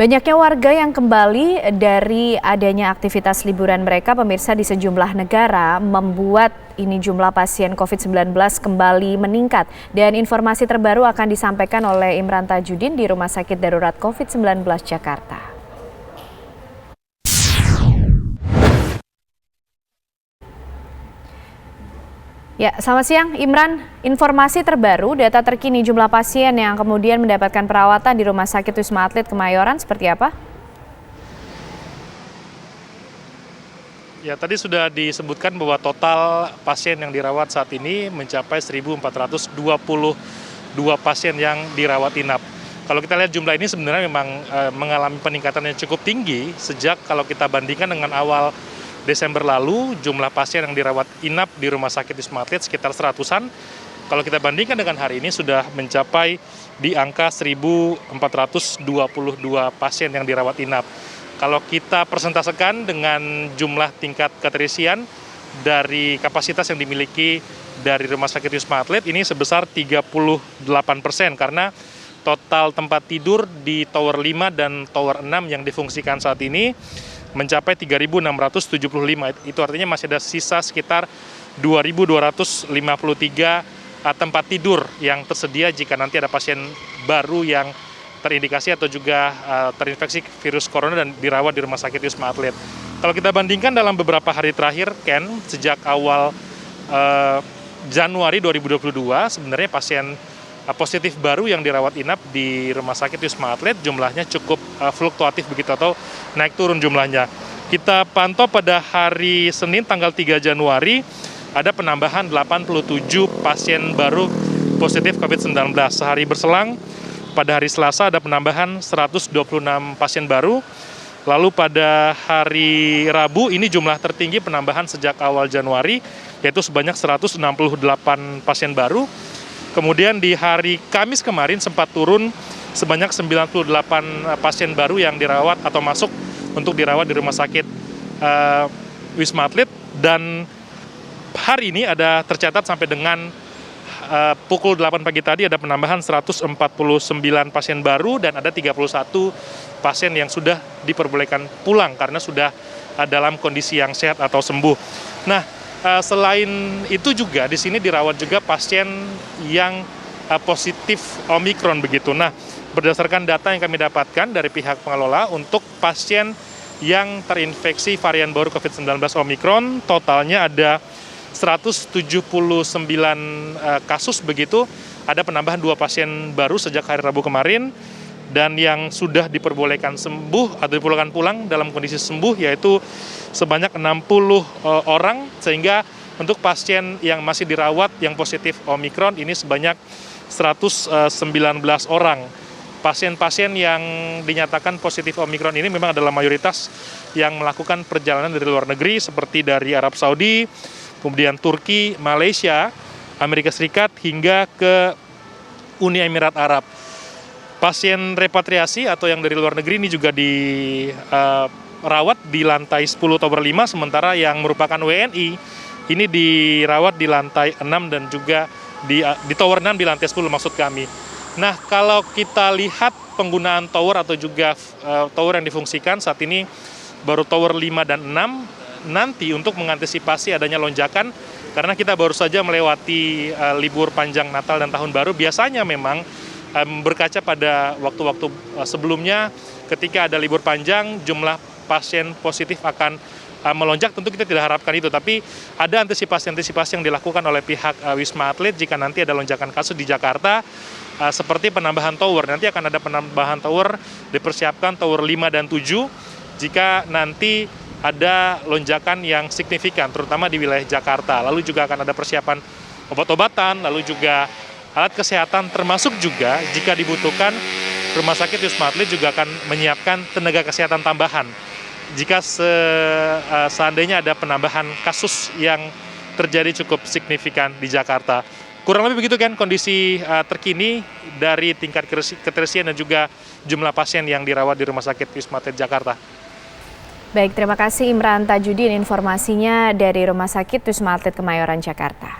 Banyaknya warga yang kembali dari adanya aktivitas liburan mereka, pemirsa, di sejumlah negara membuat ini jumlah pasien COVID-19 kembali meningkat. Dan informasi terbaru akan disampaikan oleh Imran Tajudin di Rumah Sakit Darurat COVID-19 Jakarta. Ya, selamat siang Imran. Informasi terbaru, data terkini jumlah pasien yang kemudian mendapatkan perawatan di Rumah Sakit Wisma Atlet Kemayoran seperti apa? Ya, tadi sudah disebutkan bahwa total pasien yang dirawat saat ini mencapai 1.422 pasien yang dirawat inap. Kalau kita lihat jumlah ini sebenarnya memang mengalami peningkatan yang cukup tinggi sejak kalau kita bandingkan dengan awal Desember lalu, jumlah pasien yang dirawat inap di Rumah Sakit Wisma Atlet sekitar 100-an. Kalau kita bandingkan dengan hari ini sudah mencapai di angka 1.422 pasien yang dirawat inap. Kalau kita persentasekan dengan jumlah tingkat keterisian dari kapasitas yang dimiliki dari Rumah Sakit Wisma Atlet ini sebesar 38%, karena total tempat tidur di Tower 5 dan Tower 6 yang difungsikan saat ini mencapai 3.675. Itu artinya masih ada sisa sekitar 2.253 tempat tidur yang tersedia jika nanti ada pasien baru yang terindikasi atau juga terinfeksi virus corona dan dirawat di Rumah Sakit Wisma Atlet. Kalau kita bandingkan dalam beberapa hari terakhir, Ken, sejak awal Januari 2022, sebenarnya pasien positif baru yang dirawat inap di Rumah Sakit Wisma Atlet jumlahnya cukup fluktuatif begitu atau naik turun jumlahnya. Kita pantau pada hari Senin tanggal 3 Januari ada penambahan 87 pasien baru positif COVID-19. Sehari berselang pada hari Selasa ada penambahan 126 pasien baru. Lalu pada hari Rabu ini jumlah tertinggi penambahan sejak awal Januari, yaitu sebanyak 168 pasien baru. Kemudian di hari Kamis kemarin sempat turun sebanyak 98 pasien baru yang dirawat atau masuk untuk dirawat di Rumah Sakit Wisma Atlet. Dan hari ini ada tercatat sampai dengan pukul 8 pagi tadi ada penambahan 149 pasien baru dan ada 31 pasien yang sudah diperbolehkan pulang karena sudah dalam kondisi yang sehat atau sembuh. Nah, selain itu juga di sini dirawat juga pasien yang positif Omikron begitu. Nah, berdasarkan data yang kami dapatkan dari pihak pengelola untuk pasien yang terinfeksi varian baru COVID-19 Omikron, totalnya ada 179 kasus begitu. Ada penambahan 2 pasien baru sejak hari Rabu kemarin, dan yang sudah diperbolehkan sembuh atau diperbolehkan pulang dalam kondisi sembuh yaitu sebanyak 60 orang, sehingga untuk pasien yang masih dirawat yang positif Omikron ini sebanyak 119 orang. Pasien-pasien yang dinyatakan positif Omikron ini memang adalah mayoritas yang melakukan perjalanan dari luar negeri seperti dari Arab Saudi, kemudian Turki, Malaysia, Amerika Serikat, hingga ke Uni Emirat Arab. Pasien repatriasi atau yang dari luar negeri ini juga dirawat di lantai 10 Tower 5, sementara yang merupakan WNI ini dirawat di lantai 6 dan juga di Tower 6 di lantai 10 maksud kami. Nah, kalau kita lihat penggunaan tower atau juga tower yang difungsikan saat ini baru Tower 5 dan 6, nanti untuk mengantisipasi adanya lonjakan, karena kita baru saja melewati libur panjang Natal dan Tahun Baru, biasanya memang berkaca pada waktu-waktu sebelumnya ketika ada libur panjang jumlah pasien positif akan melonjak. Tentu kita tidak harapkan itu, tapi ada antisipasi-antisipasi yang dilakukan oleh pihak Wisma Atlet jika nanti ada lonjakan kasus di Jakarta, seperti penambahan tower. Nanti akan ada penambahan tower, dipersiapkan Tower 5 dan 7 jika nanti ada lonjakan yang signifikan, terutama di wilayah Jakarta. Lalu juga akan ada persiapan obat-obatan, lalu juga alat kesehatan, termasuk juga jika dibutuhkan Rumah Sakit Wisma Atlet juga akan menyiapkan tenaga kesehatan tambahan jika seandainya ada penambahan kasus yang terjadi cukup signifikan di Jakarta. Kurang lebih begitu kan kondisi terkini dari tingkat keterisian dan juga jumlah pasien yang dirawat di Rumah Sakit Wisma Atlet Jakarta. Baik, terima kasih Imran Tajudin informasinya dari Rumah Sakit Wisma Atlet Kemayoran Jakarta.